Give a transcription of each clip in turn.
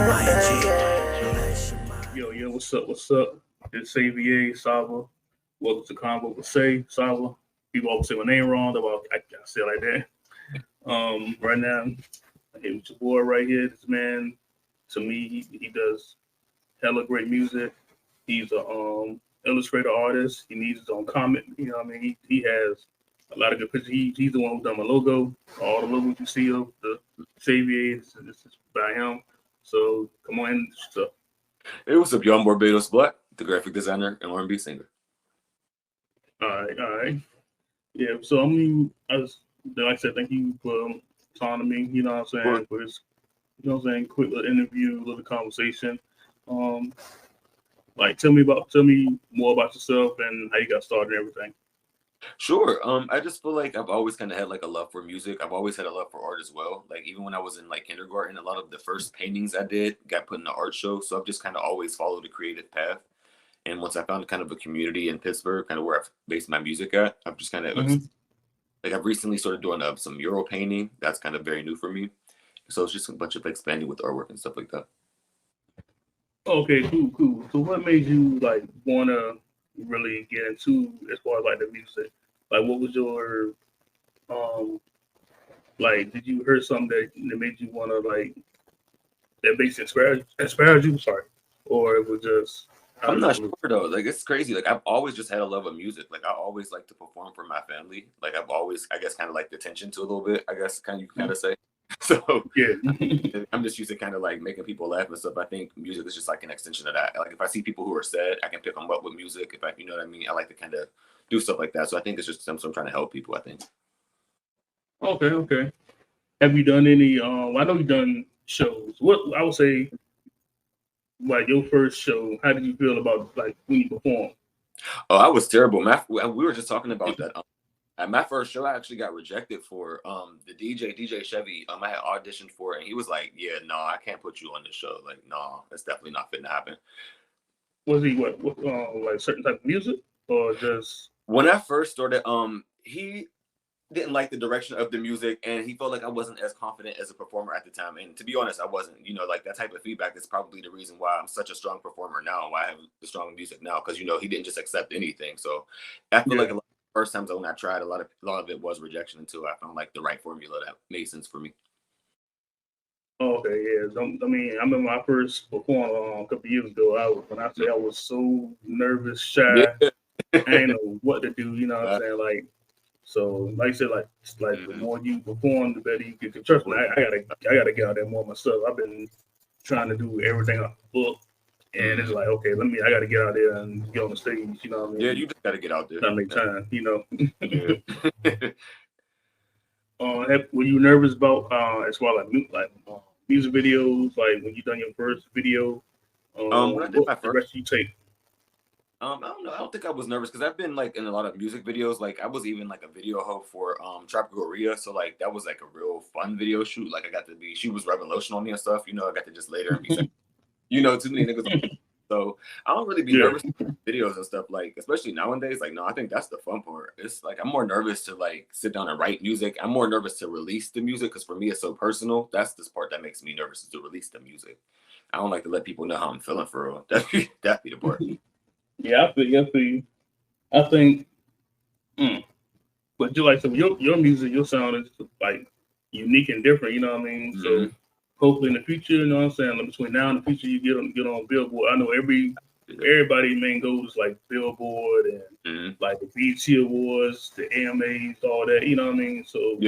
Yo, what's up? What's up? It's Saa VA Ep4. Welcome to Convo with Saa. People always say my name wrong, though I say it like that. Right now, I hit with your boy right here. This man, to me, he does hella great music. He's a illustrator artist. He needs his own comic. You know what I mean? He has a lot of good pictures. He's the one who done my logo. All the logos you see of the Saa VA, this is by him. So come on in. So, hey, what's up, y'all? I'm Barbados Black, the graphic designer and R&B singer. all right. Yeah, so like I said, thank you for talking to me, you know what I'm saying, for this, you know what I'm saying, quick little interview, little conversation. Like tell me more about yourself and how you got started and everything. Sure. I just feel like I've always kind of had like a love for music. I've always had a love for art as well. Like even when I was in like kindergarten, a lot of the first paintings I did got put in the art show. So I've just kind of always followed a creative path. And once I found kind of a community in Pittsburgh, kind of where I've based my music at, I've just kind of like I've recently started doing some mural painting. That's kind of very new for me. So it's just a bunch of expanding with artwork and stuff like that. Okay, cool. So what made you like wanna really get into as far as like the music? Like what was your um like did you hear something that made you wanna like that basically inspired you, sorry. Or it was just I'm not sure though. Like it's crazy. Like I've always just had a love of music. Like I always like to perform for my family. Like I've always, I guess, kind of like attention to a little bit. I guess kind of you kind of say. So yeah. I'm just used to kind of like making people laugh and stuff. I think music is just like an extension of that. Like if I see people who are sad, I can pick them up with music. If I, you know what I mean. I like to kind of do stuff like that. So I think it's just some trying to help people. I think. Okay. Have you done any I know you've done shows. What I would say like your first show, how did you feel about like when you performed? Oh, I was terrible. We were just talking about that. At my first show, I actually got rejected for the DJ Chevy. I had auditioned for it, and he was like, "Yeah, no, I can't put you on the show. Like, no, that's definitely not fitting to happen." Was he what like certain type of music or just When I first started, he didn't like the direction of the music, and he felt like I wasn't as confident as a performer at the time. And to be honest, I wasn't. You know, like that type of feedback is probably the reason why I'm such a strong performer now, why I have the strong music now, because you know he didn't just accept anything. So I feel like a lot of first times when I tried, a lot of it was rejection until I found like the right formula that made sense for me. okay, yeah. I mean, I remember my first performance a couple years ago. When I say I was so nervous, shy, Yeah. I didn't know what to do. You know what I'm saying? Like, so like I said, like the more you perform, the better you get. Trust me, I gotta get out there more myself. I've been trying to do everything off the book, and it's like, okay, I gotta get out there and get on the stage. You know what I mean? Yeah, you just got to get out there. Not make time. You know. Yeah. Were you nervous about as far like music videos? Like when you done your first video, When I did my what first, direction you take? I don't know. I don't think I was nervous because I've been like in a lot of music videos. Like I was even like a video hoe for Tropical Korea. So like that was like a real fun video shoot. Like I got to be, she was rubbing lotion on me and stuff. You know, I got to just lay there and be like, you know, too many niggas. So I don't really be nervous videos and stuff, like especially nowadays. Like no, I think that's the fun part. It's like I'm more nervous to like sit down and write music. I'm more nervous to release the music because for me it's so personal. That's this part that makes me nervous, is to release the music. I don't like to let people know how I'm feeling for real. That'd be the part. Yeah, I feel you. I think, but you like so your music, your sound is like unique and different. You know what I mean? Mm-hmm. So hopefully in the future, you know what I'm saying. Like between now and the future, you get on Billboard. I know everybody main goal is like Billboard and like the BET Awards, the AMAs, all that. You know what I mean? So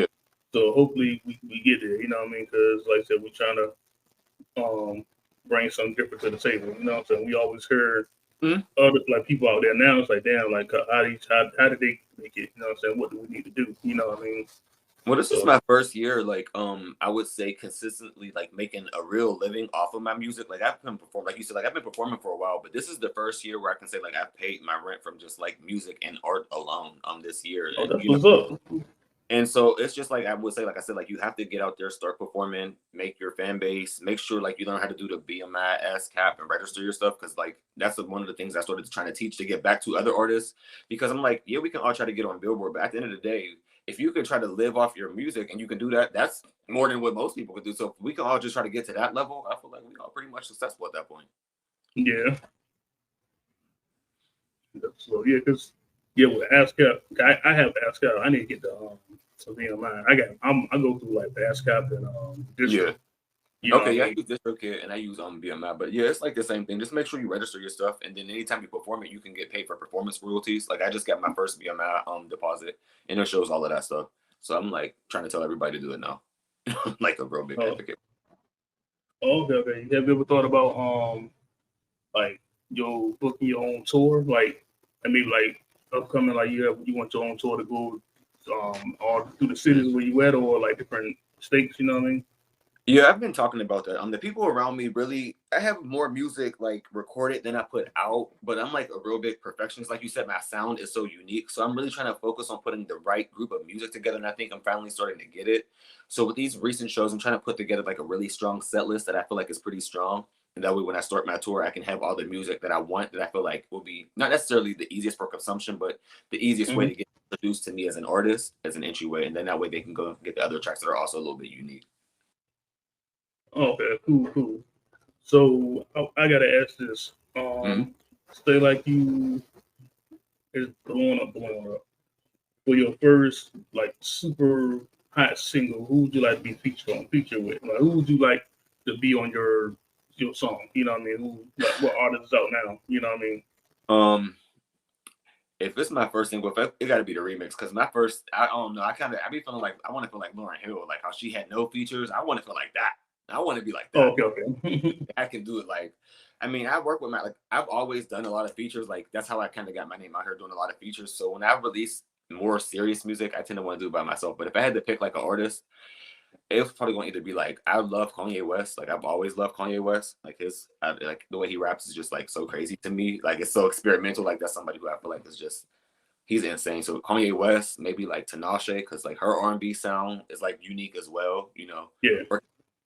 so hopefully we get there. You know what I mean? Because like I said, we're trying to bring something different to the table. You know what I'm saying? We always heard other like people out there now. It's like damn, like how did they make it? You know what I'm saying? What do we need to do? You know what I mean? Well, this is my first year, like, I would say consistently, like, making a real living off of my music. Like, I've been performing, like you said, like, I've been performing for a while, but this is the first year where I can say, like, I've paid my rent from just, like, music and art alone this year. Oh, And, that's what's up. and so it's just like, I would say, like I said, like, you have to get out there, start performing, make your fan base, make sure, like, you learn how to do the BMI, ASCAP, and register your stuff, because, like, that's one of the things I started trying to teach to get back to other artists, because I'm like, yeah, we can all try to get on Billboard, but at the end of the day, if you can try to live off your music and you can do that, that's more than what most people could do. So if we can all just try to get to that level, I feel like we all pretty pretty much successful at that point. Yeah. So yeah, because with ASCAP, I have ASCAP. I need to get the something online. I go through like the ASCAP and distro. Yeah. You know Okay, yeah, what I I use DistroKid and I use BMI, but yeah, it's like the same thing. Just make sure you register your stuff, and then anytime you perform it, you can get paid for performance royalties. Like I just got my first BMI deposit, and it shows all of that stuff. So I'm like trying to tell everybody to do it now, like a real big advocate. Okay. Have you ever thought about like booking your own tour? Like I mean like upcoming like you want your own tour to go all through the cities where you at or like different states, you know what I mean? Yeah, I've been talking about that. The people around me really, I have more music like recorded than I put out, but I'm like a real big perfectionist. Like you said, my sound is so unique. So I'm really trying to focus on putting the right group of music together. And I think I'm finally starting to get it. So with these recent shows, I'm trying to put together like a really strong set list that I feel like is pretty strong. And that way, when I start my tour, I can have all the music that I want that I feel like will be not necessarily the easiest for consumption, but the easiest way to get introduced to me as an artist, as an entryway. And then that way they can go and get the other tracks that are also a little bit unique. Okay, cool. So I gotta ask this. Say like you is blowing up. For your first like super hot single, who would you like to be featured with? Like who would you like to be on your song? You know what I mean? Who like what artist is out now? You know what I mean? If it's my first single, it got to be the remix. Because my first, I don't know. I be feeling like I want to feel like Lauryn Hill, like how she had no features. I want to feel like that. I want to be like that. Okay. I can do it. Like, I mean, I work with I've always done a lot of features. Like that's how I kind of got my name out here doing a lot of features. So when I release more serious music, I tend to want to do it by myself. But if I had to pick like an artist, it was probably going to either be like I love Kanye West. Like I've always loved Kanye West. Like like the way he raps is just like so crazy to me. Like it's so experimental. Like that's somebody who I feel like is just he's insane. So Kanye West, maybe like Tinashe, because like her R&B sound is like unique as well. You know. Yeah. Or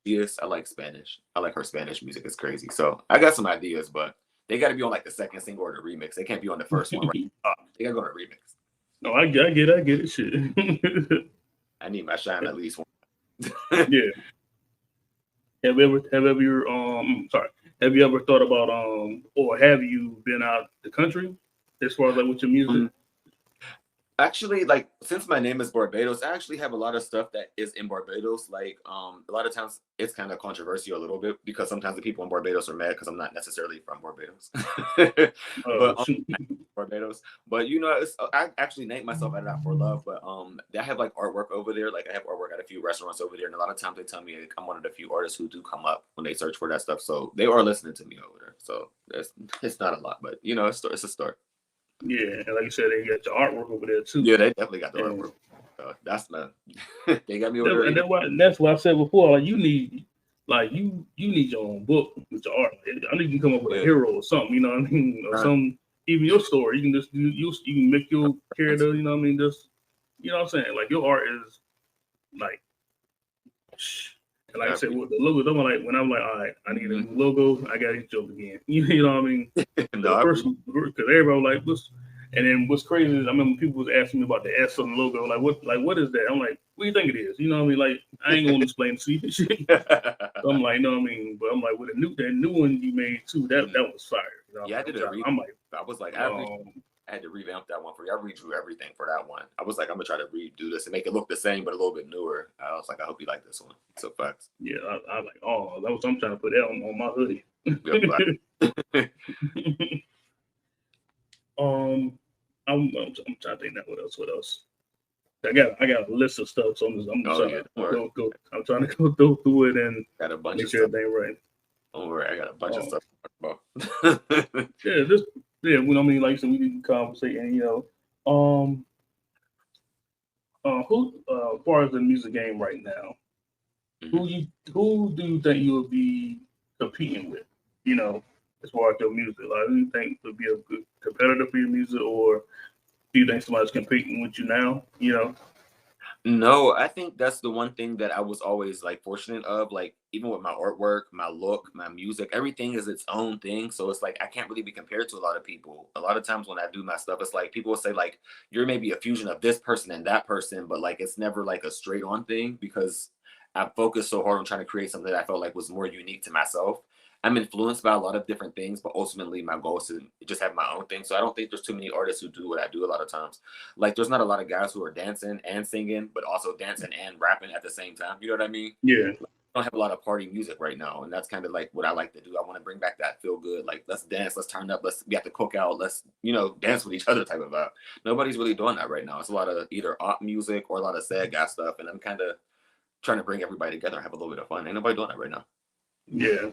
yes, I like Spanish. I like her Spanish music. It's crazy. So I got some ideas, but they got to be on like the second single or the remix. They can't be on the first one. Right? They got to go on the remix. No, I get it. Shit. I need my shine at least one. Yeah. Have you ever thought about or have you been out the country as far as like with your music? Actually, like since my name is Barbados, I actually have a lot of stuff that is in Barbados. Like a lot of times it's kind of controversial a little bit because sometimes the people in Barbados are mad because I'm not necessarily from Barbados. But Barbados. But you know, I actually named myself Out for Love, but I have like artwork over there. Like I have artwork at a few restaurants over there, and a lot of times they tell me like, I'm one of the few artists who do come up when they search for that stuff. So they are listening to me over there. So it's not a lot, but you know, it's a start. Yeah, and like you said, they got your artwork over there too. Yeah, they definitely got the artwork. That's the they got me over there. And that's why I said before, like you need your own book with your art. I need you to come up with a hero or something, you know what I mean? Or some even your story. You can just you can make your character, you know what I mean? Just you know what I'm saying? Like your art is like and like I said, with the logos, I'm like when I'm like, all right, I need a new logo, I got his joke again. You know what I mean? The first because everybody was like, and then what's crazy is I remember people was asking me about the S on the logo, what is that? I'm like, what do you think it is? You know what I mean? Like I ain't gonna explain to you. So I'm like, you know what I mean? But I'm like, with that new one you made too, that was fire. You know? Yeah, I did a I'm like, I was like, I had to revamp that one for you. I redrew everything for that one. I was like, I'm gonna try to redo this and make it look the same but a little bit newer. I was like, I hope you like this one. So facts. Yeah, I like, oh, that was I'm trying to put that on my hoodie. I'm trying to think that what else. I got a list of stuff, so I'm trying to go. I'm trying to go through it and got a bunch make of sure stuff. everything right. Don't worry, I got a bunch of stuff to talk about. When I mean, like, so we can conversate, and you know, who, as far as the music game right now, who do you think you would be competing with? You know, as far as your music, like, who do you think would be a good competitor for your music, or do you think somebody's competing with you now? You know. No, I think that's the one thing that I was always like fortunate of. Like even with my artwork, my look, my music, everything is its own thing. So it's like I can't really be compared to a lot of people. A lot of times when I do my stuff, it's like people will say like you're maybe a fusion of this person and that person, but like it's never like a straight on thing because I focused so hard on trying to create something that I felt like was more unique to myself. I'm influenced by a lot of different things, but ultimately my goal is to just have my own thing. So I don't think there's too many artists who do what I do a lot of times. Like there's not a lot of guys who are dancing and singing, but also dancing and rapping at the same time. You know what I mean? Yeah. I don't have a lot of party music right now, and that's kind of like what I like to do. I want to bring back that feel good, like let's dance, let's turn up, let's get the cookout, let's dance with each other type of vibe. Nobody's really doing that right now. It's a lot of either op music or a lot of sad guy stuff, and I'm kind of trying to bring everybody together and have a little bit of fun. Ain't nobody doing that right now. Yeah.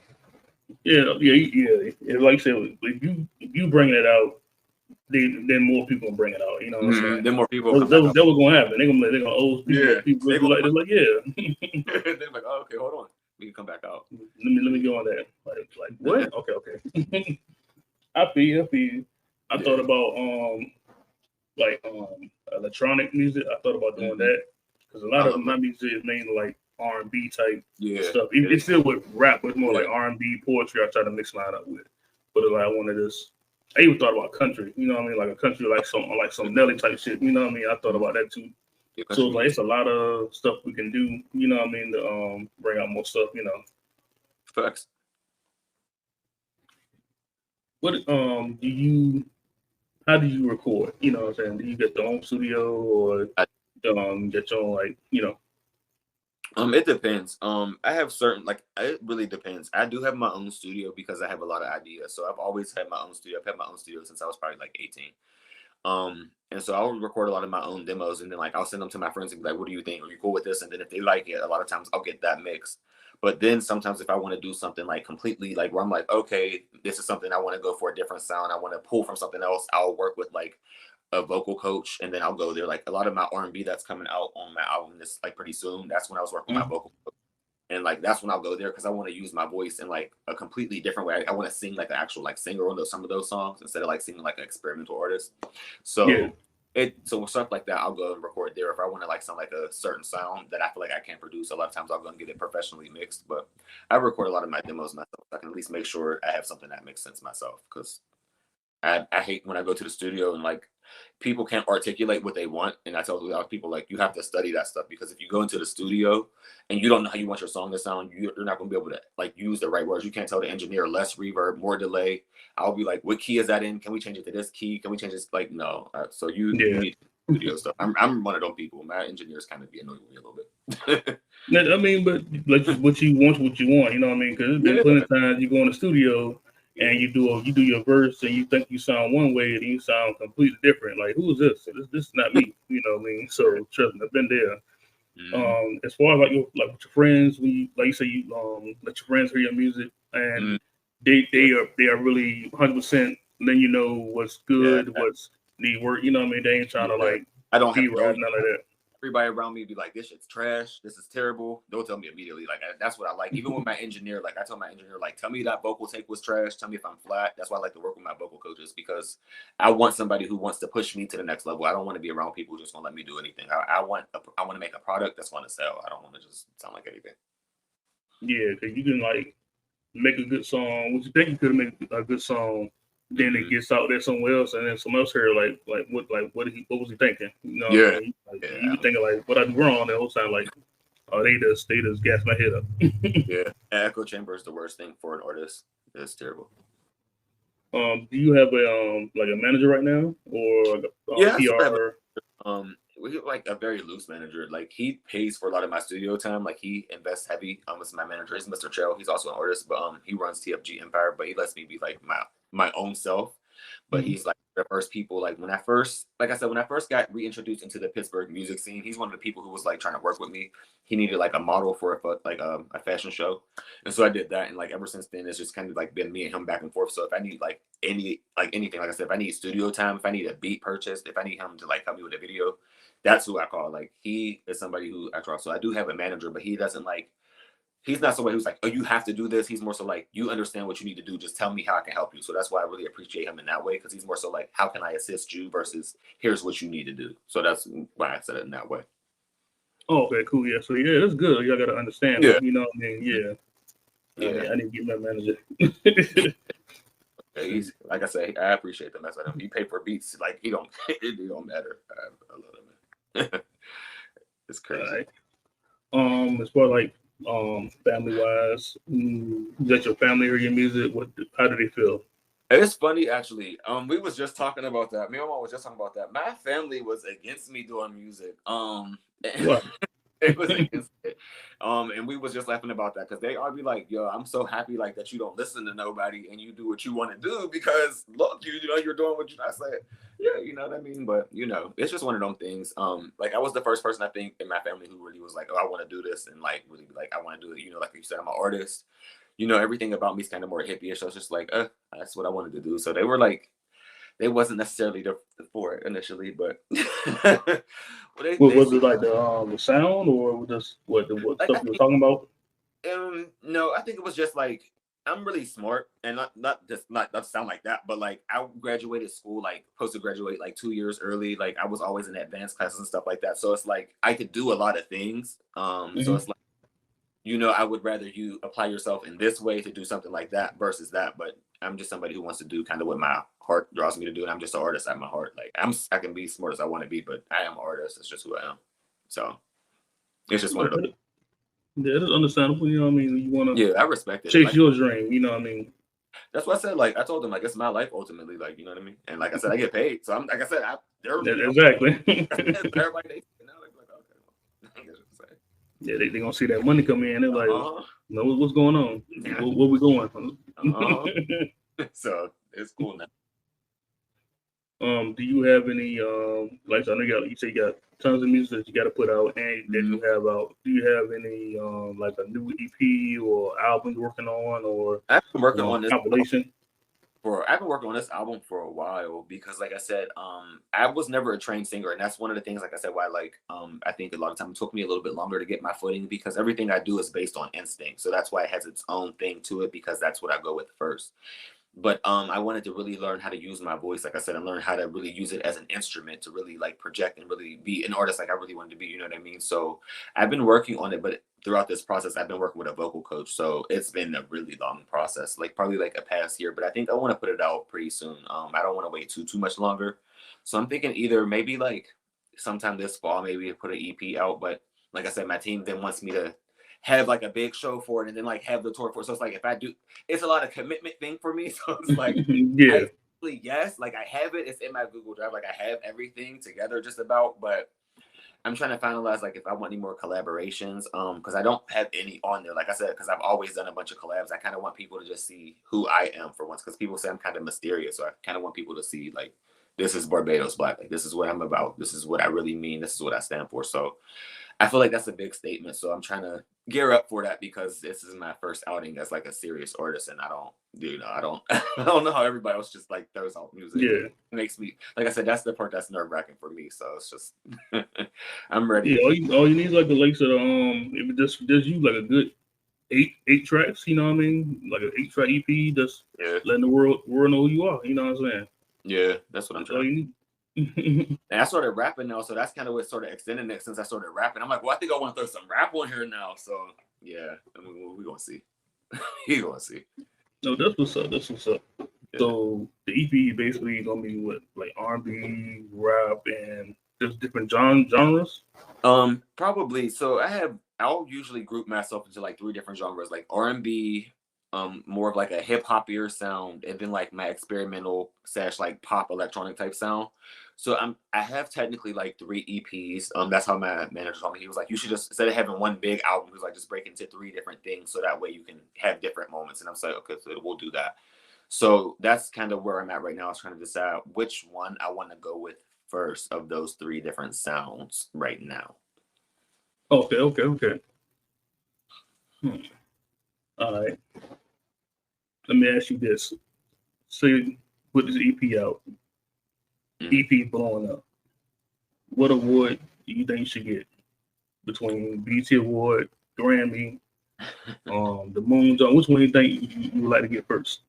Like I said, if you bring it out, then more people will bring it out. You know what I'm saying? Then more people that was gonna happen. They're gonna old people. Yeah. People They like They're like, oh, okay, hold on, we can come back out. Let me go on that. Like what? Okay. I feel you. I thought about electronic music. I thought about doing that because a lot of my music is mainly like R&B type stuff. It's still with rap, but it's more like R&B poetry. I try to mix mine up with, but it's like I wanted this. I even thought about country. You know what I mean? Like a country like some Nelly type shit. You know what I mean? I thought about that too. So it's like it's a lot of stuff we can do. You know what I mean? To bring out more stuff. You know. Facts. What how do you record? You know what I'm saying? Do you get your own studio or get your own It depends. I have certain it really depends. I do have my own studio because I have a lot of ideas. So I've always had my own studio. I've had my own studio since I was probably like 18. And so I'll record a lot of my own demos and then I'll send them to my friends and be like, what do you think? Are you cool with this? And then if they like it, a lot of times I'll get that mixed. But then sometimes if I want to do something like completely like where I'm like, okay, this is something I want to go for a different sound. I want to pull from something else. I'll work with like a vocal coach and then I'll go there. Like a lot of my R&B that's coming out on my album this like pretty soon. That's when I was working with my vocal coach. And like that's when I'll go there because I want to use my voice in like a completely different way. I want to sing like an actual like singer on some of those songs instead of like singing like an experimental artist. So so with stuff like that, I'll go and record there. If I want to like sound like a certain sound that I feel like I can't produce, a lot of times I'll go and get it professionally mixed. But I record a lot of my demos myself. So I can at least make sure I have something that makes sense myself because I hate when I go to the studio and like people can't articulate what they want. And I tell a lot of people like you have to study that stuff because if you go into the studio and you don't know how you want your song to sound, you're not going to be able to like use the right words. You can't tell the engineer less reverb, more delay. I'll be like, what key is that in? Can we change it to this key? Can we change this? Like, no. So you need studio stuff. I'm one of those people. My engineers kind of be annoying me a little bit. I mean, but like what you want. You know what I mean? Because there's been plenty of times you go in the studio and you do your verse and you think you sound one way and you sound completely different. Like, who is this? This is not me. You know what I mean? So trust me, I've been there. As far as like with your friends, when you like you say you let your friends hear your music and they are really 100% letting you know what's good, what's need work. You know what I mean? They ain't trying to like I don't have nothing like that. Everybody around me be like, this shit's trash. This is terrible. They'll tell me immediately. Like, that's what I like. Even with my engineer, like I told my engineer, like, tell me that vocal take was trash. Tell me if I'm flat. That's why I like to work with my vocal coaches because I want somebody who wants to push me to the next level. I don't want to be around people who just want to let me do anything. I want to make a product that's going to sell. I don't want to just sound like anything. Yeah, because you can like make a good song. What you think you could make a good song, then it gets out there somewhere else, and then someone else heard what was he thinking? You know, what I mean? You thinking like what I do wrong the whole time, like they just gas my head up. Echo chamber is the worst thing for an artist. It's terrible. Do you have a manager right now or PR? We have like a very loose manager. Like he pays for a lot of my studio time. Like he invests heavy. It's my manager. He's Mr. Chell. He's also an artist, but he runs TFG Empire. But he lets me be like my own self. But he's like the first people. Like when I first got reintroduced into the Pittsburgh music scene, he's one of the people who was like trying to work with me. He needed like a model for a fashion show, and so I did that. And like ever since then, it's just kind of like been me and him back and forth. So if I need like anything, like I said, if I need studio time, if I need a beat purchased, if I need him to like help me with a video, that's who I call. Like he is somebody who I trust. So I do have a manager, but he doesn't like. He's not somebody who's like, oh, you have to do this. He's more so like, you understand what you need to do. Just tell me how I can help you. So that's why I really appreciate him in that way, because he's more so like, how can I assist you versus here's what you need to do. So that's why I said it in that way. Oh, okay, cool. Yeah. So yeah, that's good. Y'all got to understand. Yeah. You know what I mean? Yeah. I need to get my manager. He's like I say, I appreciate the mess out of him. He pay for beats. Like it don't matter. I love him. It's crazy. As far as like family wise? Let your family hear your music. How do they feel? It's funny actually. We was just talking about that. Me and my mom was just talking about that. My family was against me doing music. What? It was against it. And we was just laughing about that because they all be like, "Yo, I'm so happy like that you don't listen to nobody and you do what you want to do because look, you know you're doing what you." I said, "Yeah, you know what I mean." But you know, it's just one of them things. Like I was the first person I think in my family who really was like, "Oh, I want to do this," and like really like I want to do it. You know, like you said, I'm an artist. You know, everything about me is kind of more hippie-ish. So it's just like, that's what I wanted to do. So they were like, they wasn't necessarily for it initially, but well, What they was see it like the sound or just what like stuff you were talking about? no, I think it was just like I'm really smart and not to sound like that, but like I graduated school like supposed to graduate like 2 years early. Like I was always in advanced classes and stuff like that. So it's like I could do a lot of things. So it's like you know, I would rather you apply yourself in this way to do something like that versus that. But I'm just somebody who wants to do kind of what my heart draws me to do. And I'm just an artist at my heart. Like I can be smart as I want to be, but I am an artist. It's just who I am. So it's just one of those. Yeah, it's understandable. You know what I mean? You want to I respect it. chase Like, your dream. You know what I mean? that's what I said. Like I told them, like it's my life ultimately. Like you know what I mean. And like I said, I get paid. So I'm like I said, Exactly. everybody they now they're like okay. Yeah, they gonna see that money come in. They're like, no, what's going on? Where we going? So it's cool now. Do you have any like I know you say you got tons of music that you got to put out and that you have out. Do you have any like a new EP or album you're working on or I've been working on this compilation? I've been working on this album for a while because like I said, I was never a trained singer, and that's one of the things, like I said, why like I think a lot of time it took me a little bit longer to get my footing because everything I do is based on instinct. So that's why it has its own thing to it because that's what I go with first. But I wanted to really learn how to use my voice, like I said, and learn how to really use it as an instrument to really like project and really be an artist like I really wanted to be, you know what I mean? So I've been working on it, but throughout this process I've been working with a vocal coach, so it's been a really long process, like probably like a past year, but I think I want to put it out pretty soon. I don't want to wait too much longer, so I'm thinking either maybe like sometime this fall maybe put an EP out, but like I said, my team then wants me to have like a big show for it and then like have the tour for it. So it's like if I do, it's a lot of commitment thing for me. So it's like yeah. Yes, like I have it. It's in my Google Drive. Like I have everything together just about, but I'm trying to finalize like if I want any more collaborations. Because I don't have any on there. Like I said, because I've always done a bunch of collabs. I kind of want people to just see who I am for once. Because people say I'm kind of mysterious. So I kind of want people to see like this is Barbados Black. Like this is what I'm about. This is what I really mean. This is what I stand for. So I feel like that's a big statement. So I'm trying to gear up for that because this is my first outing as like a serious artist, and I don't I don't know how everybody else just like throws out music. Yeah, it makes me, like I said, that's the part that's nerve-wracking for me. So it's just I'm ready. Yeah, all you need is like the likes of if it just you like a good eight tracks. You know what I mean? Like an 8-track EP, just letting the world know who you are. You know what I'm saying? Yeah, that's what I'm trying. All you need. And I started rapping now, so that's kind of what sort of extended it since I started rapping. I'm like, well, I think I want to throw some rap on here now. So yeah, I mean, we're gonna see. You're gonna see. No, that's what's up. That's what's up. Yeah. So the EP basically gonna be what, like R&B, rap, and just different genres. Probably. So I'll usually group myself into like 3 different genres, like R&B, more of like a hip hopier sound, and then like my experimental / like pop electronic type sound. So I have technically like 3 EPs. That's how my manager told me. He was like, you should just, instead of having one big album, he was like, just break into 3 different things so that way you can have different moments. And I'm like, okay, so we'll do that. So that's kind of where I'm at right now. I was trying to decide which one I want to go with first of those 3 different sounds right now. Okay. All right. Let me ask you this. So you put this EP out. EP blowing up. What award do you think you should get between BT Award, Grammy, the Moon Zone? Which one do you think you would like to get first?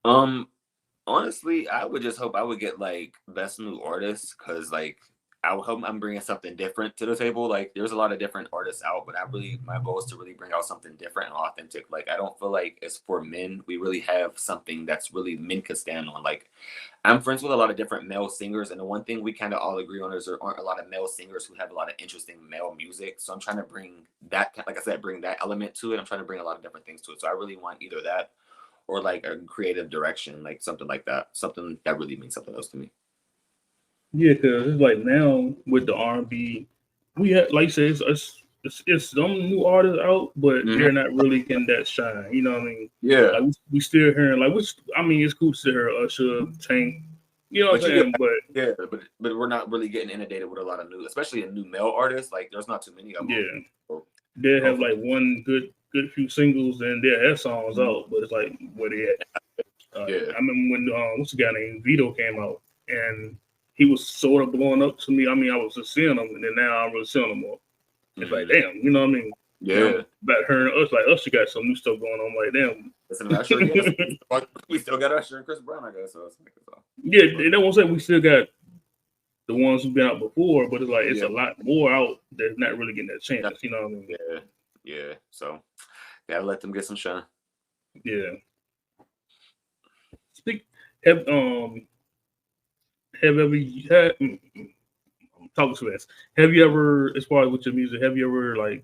Honestly, I would just hope I would get like Best New Artist, because like I hope I'm bringing something different to the table. Like there's a lot of different artists out, but my goal is to really bring out something different and authentic. Like I don't feel like it's for men. We really have something that's really men could stand on. Like I'm friends with a lot of different male singers, and the one thing we kind of all agree on is there aren't a lot of male singers who have a lot of interesting male music. So I'm trying to bring that, like I said, bring that element to it. I'm trying to bring a lot of different things to it. So I really want either that or like a creative direction, like something like that, something that really means something else to me. Yeah, because it's like now with the R&B, we have, like you said, it's some new artists out, but Mhm. they're not really getting that shine. You know what I mean? Yeah, Like we still hearing like, which I mean, it's cool to hear Usher, Tank. You know what but I'm you get saying? But yeah, but we're not really getting inundated with a lot of new, especially a new male artists. Like there's not too many of them. yeah, So they have hopefully, like one good few singles, and they have songs Mhm. out, but it's like where they at? Yeah, I remember when what's the guy named Vito came out, and he was sort of blowing up to me. I mean, I was just seeing him, and then now I'm really seeing him more. It's like, Mhm. damn, you know what I mean? Now Yeah. I'm back hearing us like Usher got some new stuff going on. Like, damn. Listen to Usher, yes. We still got Usher and Chris Brown, I guess. So it's like, it's all. Yeah, But they don't want to say we still got the ones who've been out before, but it's like it's yeah, a lot more out that's not really getting that chance. You know what I mean? yeah, yeah. So gotta let them get some shine. Yeah. Speak. Have have ever had? I'm talking too fast. Have you ever, as far as with your music, have you ever like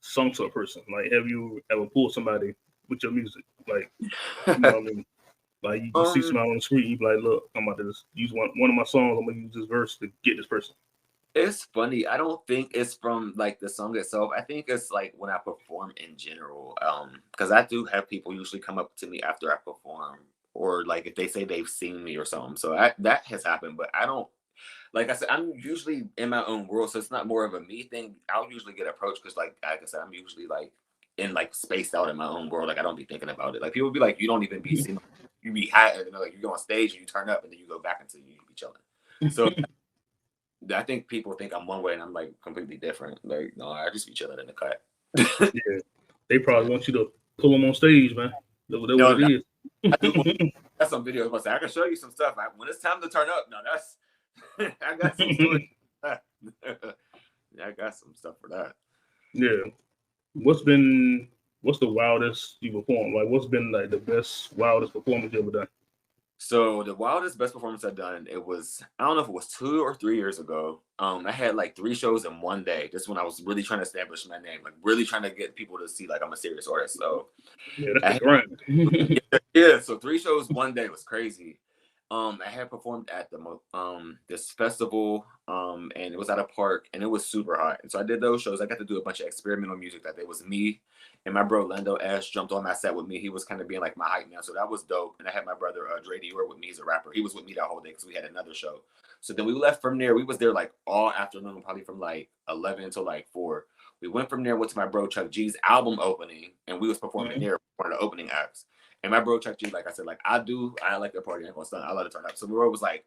sung to a person? Like, have you ever pulled somebody with your music? Like, you know what I mean? Like you see um, somebody on the street, you be like, look, I'm about to just use one of my songs. I'm gonna use this verse to get this person. it's funny. I don't think it's from like the song itself. I think it's like when I perform in general. Because I do have people usually come up to me after I perform, or like if they say they've seen me or something. So that has happened, but I don't. Like I said, I'm usually in my own world, so it's not more of a me thing. I'll usually get approached because, like I said, I'm usually like in like spaced out in my own world. Like I don't be thinking about it. Like people be like, you don't even be seeing, you be high, you know, like you go on stage and you turn up and then you go back until you be chilling. So I think people think I'm one way and I'm like completely different. Like no, I just be chilling in the cut. Yeah, they Yeah. probably want you to pull them on stage, man. That's what No, it is. I do. That's some videos. I can show you some stuff. When it's time to turn up, no, that's I got some stories. Yeah, I got some stuff for that. Yeah. What's been what's the wildest you performed? Like, what's been like the best wildest performance you ever done? So the wildest best performance I've done, it was I don't know if it was 2 or 3 years ago. I had like 3 shows in one day. This when I was really trying to establish my name, like really trying to get people to see like I'm a serious artist. So Yeah, that's I the had, grind. yeah, so 3 shows one day was crazy. I had performed at this festival, and it was at a park, and it was super hot. And so I did those shows. I got to do a bunch of experimental music. That it was me and my bro Lando Ash jumped on my set with me. He was kind of being like my hype man, so that was dope. And I had my brother Dre Dior with me. He's a rapper. He was with me that whole day because we had another show. So then we left from there. We was there like all afternoon, probably from like 11 to like 4. We went from there, went to my bro Chuck G's album opening, and we was performing Mhm. there, one of the opening acts. And my bro Chuck G, like I said, like I like the party. I ain't gonna stunt. I let it turn up. So my bro was like,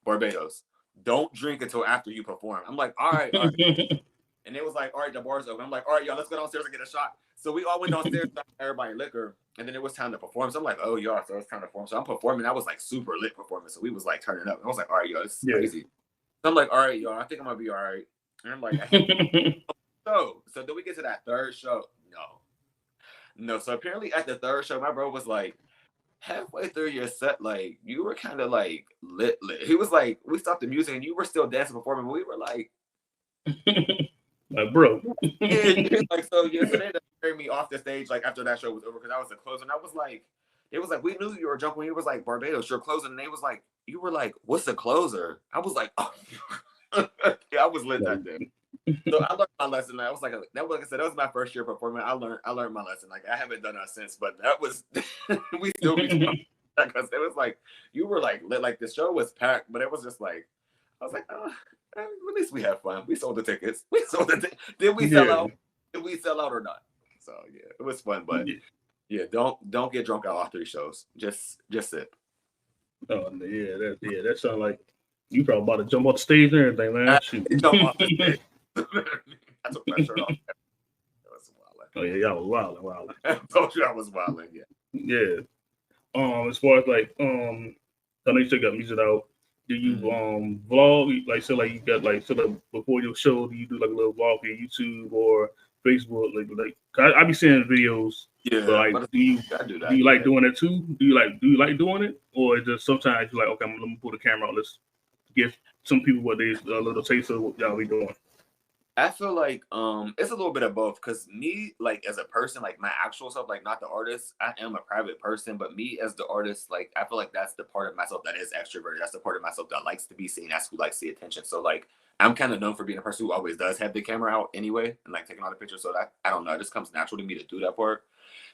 Barbados, don't drink until after you perform. I'm like, all right, all right. And it was like, all right, the bar's open. I'm like, all right, y'all, let's go downstairs and get a shot. So we all went downstairs, everybody liquor, and then it was time to perform. So I'm like, oh, y'all, so it's time to perform. So I'm performing. I was like super lit performing. So we was like turning up. I was like, all right, y'all, this is Yeah. crazy. So I'm like, all right, y'all, I think I'm gonna be all right. And I'm like, I had so then we get to that third show. No. So apparently at the third show, my bro was like, halfway through your set, like you were kind of like lit. He was like, we stopped the music and you were still dancing performing. But we were like, Like, bro. yeah, like so yeah. So they ended up carrying me off the stage like after that show was over because I was the closer. And I was like, it was like we knew you were jumping. He was like, Barbados, you're closing. And they was like, you were like, what's the closer? I was like, oh. Yeah, I was lit that day. So I learned my lesson. I was like I said, that was my first year performing. I learned my lesson. Like I haven't done that since, but that was we still be because it was like you were like lit, like the show was packed, but it was just like I was like, oh, at least we have fun. We sold the tickets. We sold the did we sell Yeah. out? Did we sell out or not? So yeah, it was fun, but yeah, don't get drunk out all 3 shows. Just sit. Oh yeah, that sounds like you probably about to jump off the stage and everything, man. Shoot. Jump off the stage. I took my shirt off. That was wild. Oh yeah, y'all was wild. I told you I was wilding. Yeah. Yeah. As far as like, I know you still got music out. Do you vlog? Like, so like you got like, so like before your show, do you do like a little vlog on YouTube or Facebook? Like I be seeing videos. Yeah, But like, I do that. Do you like doing it too? Do you like doing it, or just sometimes you're like, okay, let me pull the camera out. Let's give some people what they a little taste of what y'all be doing. I feel like it's a little bit of both, because me, like, as a person, like my actual self, like not the artist, I am a private person, but me as the artist, like I feel like that's the part of myself that is extroverted. That's the part of myself that likes to be seen. That's who likes the attention. So like I'm kind of known for being a person who always does have the camera out anyway and like taking all the pictures. So that, I don't know, it just comes natural to me to do that part,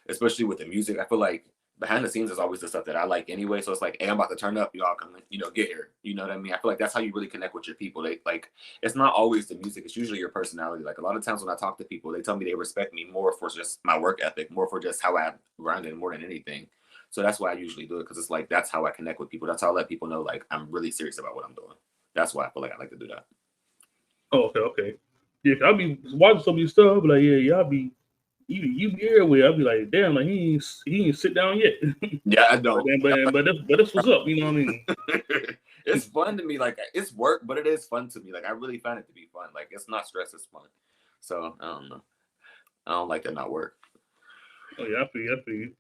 especially with the music. I feel like behind the scenes is always the stuff that I like anyway. So it's like, hey, I'm about to turn up, y'all come, get here. You know what I mean? I feel like that's how you really connect with your people. They like, it's not always the music, it's usually your personality. Like a lot of times when I talk to people, they tell me they respect me more for just my work ethic, more for just how I grind it more than anything. So that's why I usually do it, because it's like that's how I connect with people. That's how I let people know like I'm really serious about what I'm doing. That's why I feel like I like to do that. Oh, okay. Yeah, I be watching some of your stuff, but like, yeah, y'all be you be everywhere. I'll be like, damn, like he ain't sit down yet. Yeah, I don't. but that's what's up. You know what I mean? It's fun to me. Like it's work, but it is fun to me. Like I really find it to be fun. Like it's not stress, it's fun. So I don't know. I don't like that not work. Oh yeah, I feel you.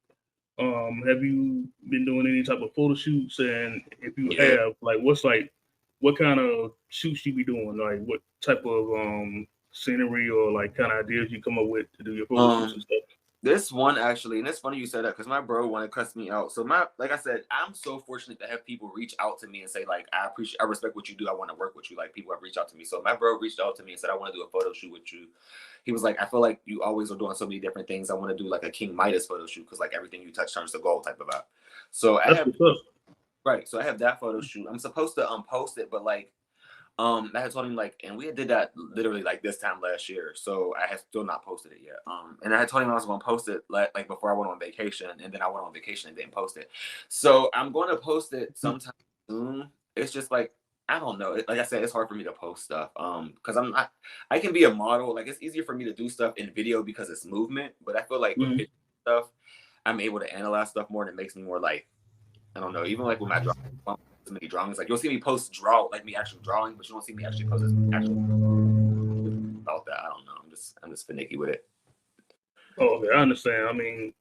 Have you been doing any type of photo shoots? And if you have, like, what kind of shoots you be doing? Like, what type of scenery or like kind of ideas you come up with to do your photo shoots and stuff? This one actually, and it's funny you said that, because my bro wanted to cuss me out. So like I said, I'm so fortunate to have people reach out to me and say like, I respect what you do. I want to work with you. Like people have reached out to me. So my bro reached out to me and said, I want to do a photo shoot with you. He was like, I feel like you always are doing so many different things. I want to do like a King Midas photo shoot, because like everything you touch turns to gold type of vibe. So I have that photo shoot. I'm supposed to post it, but like I had told him like, and we did that literally like this time last year, so I have still not posted it yet. And I had told him I was going to post it like before I went on vacation, and then I went on vacation and didn't post it. So I'm going to post it sometime soon. It's just like, I don't know. Like I said, it's hard for me to post stuff because I can be a model. Like it's easier for me to do stuff in video because it's movement, but I feel like with picture stuff, I'm able to analyze stuff more, and it makes me more like, I don't know, even like with my drawing, so many drawings, like you'll see me post like me actually drawing, but you don't see me actually post actual about that. I don't know. I'm just finicky with it. Oh, okay, I understand. I mean,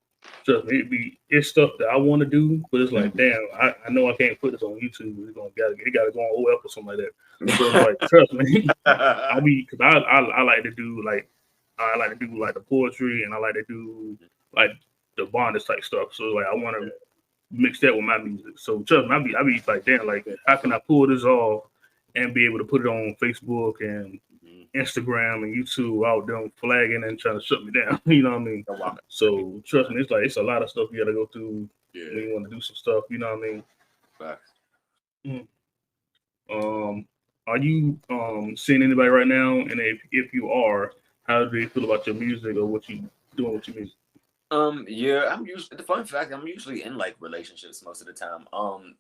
trust me, it's stuff that I want to do, but it's like, damn, I know I can't put this on YouTube. It gotta go on OF or something like that. So it's like, trust me, because I like to do like the poetry, and I like to do like the bondage type stuff. So like I want to mix that with my music. So trust me, I be like, damn, like how can I pull this off and be able to put it on Facebook and Instagram and YouTube out there flagging and trying to shut me down. You know what I mean? So trust me, it's a lot of stuff you gotta go through when you want to do some stuff. You know what I mean? Facts. Are you seeing anybody right now? And if you are, how do they feel about your music or what you doing with your music? Yeah, the fun fact, I'm usually in like relationships most of the time.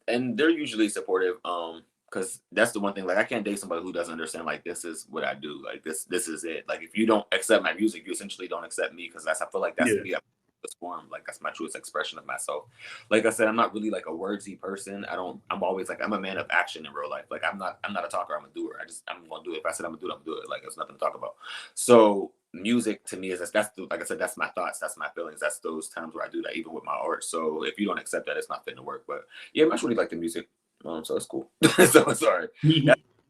And they're usually supportive. Because that's the one thing, like I can't date somebody who doesn't understand like this is what I do. Like this is it. Like if you don't accept my music, you essentially don't accept me, because I feel like that's me. This form, like that's my truest expression of myself. Like I said, I'm not really like a wordsy person. I'm always like, I'm a man of action in real life. Like I'm not a talker, I'm a doer. I'm gonna do it. If I said I'm gonna do it, I'm gonna do it. Like there's nothing to talk about. So music to me is like I said, that's my thoughts, that's my feelings, that's those times where I do that, even with my art. So if you don't accept that, it's not fitting to work. But yeah, I really like the music. So it's cool. So sorry.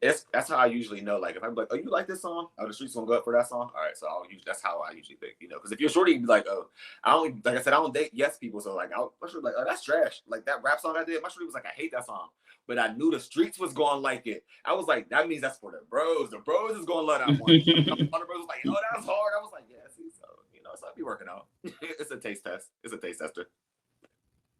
That's how I usually know. Like if I'm like, oh, you like this song? Oh, the streets gonna go up for that song. All right, so that's how I usually think, because if you're shorty, you'd be like, oh, like I said, I don't date yes people. So like my shorty like, oh, that's trash. Like that rap song I did, my shorty was like, I hate that song. But I knew the streets was gonna like it. I was like, that means that's for the bros. The bros is gonna love that one. The bros was like, oh, that's hard. I was like, yeah, see, so so I'll be working out. It's a taste test. It's a taste tester.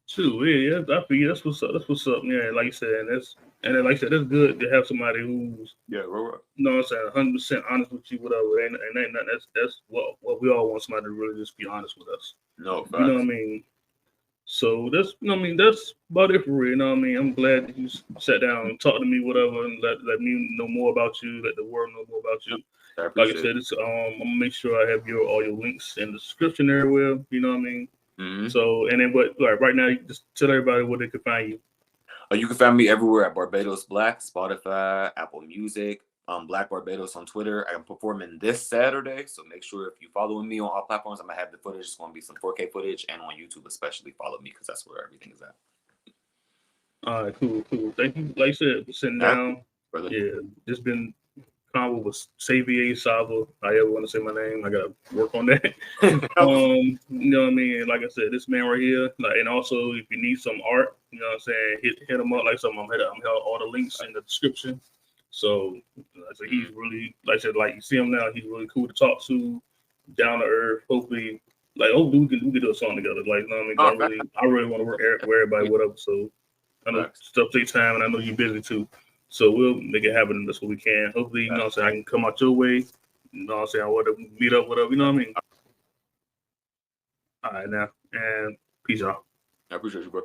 True, yeah, I feel that's what's up. That's what's up. Yeah, like you said, and then like I said, it's good to have somebody who's right. You know what I'm saying, 100% honest with you, whatever. And ain't nothing. That's what we all want, somebody to really just be honest with us. No, you know what I mean. So that's that's about it for real. You know what I mean. I'm glad that you sat down and talked to me, whatever, and let me know more about you, let the world know more about you. Like I said, it's I'm gonna make sure I have all your links in the description everywhere. You know what I mean. So, and then, but right now, you just tell everybody where they can find you. You can find me everywhere at Barbados Black, Spotify, Apple Music, Black Barbados on Twitter. I'm performing this Saturday, so make sure if you following me on all platforms, I'm gonna have the footage. It's gonna be some 4K footage, and on YouTube especially, follow me because that's where everything is at. All right, cool. Thank you. Like I said, for sitting down. Brother. Yeah, just been Convo with Saa VA. I ever want to say my name, I gotta work on that. You know what I mean? Like I said, this man right here, like, and also if you need some art, you know what I'm saying, hit him up. Like something, I'm hit all the links in the description. So I said he's really, like I said, like you see him now, he's really cool to talk to, down to earth. Hopefully we can do a song together. Like, you know what I mean? I really want to work with everybody, whatever. So I know stuff takes time, and I know you're busy too. So we'll make it happen. That's what we can. Hopefully, you know what I'm saying, I can come out your way. You know what I'm saying? I want to meet up, whatever. You know what I mean? All right, now. And peace out. I appreciate you, bro.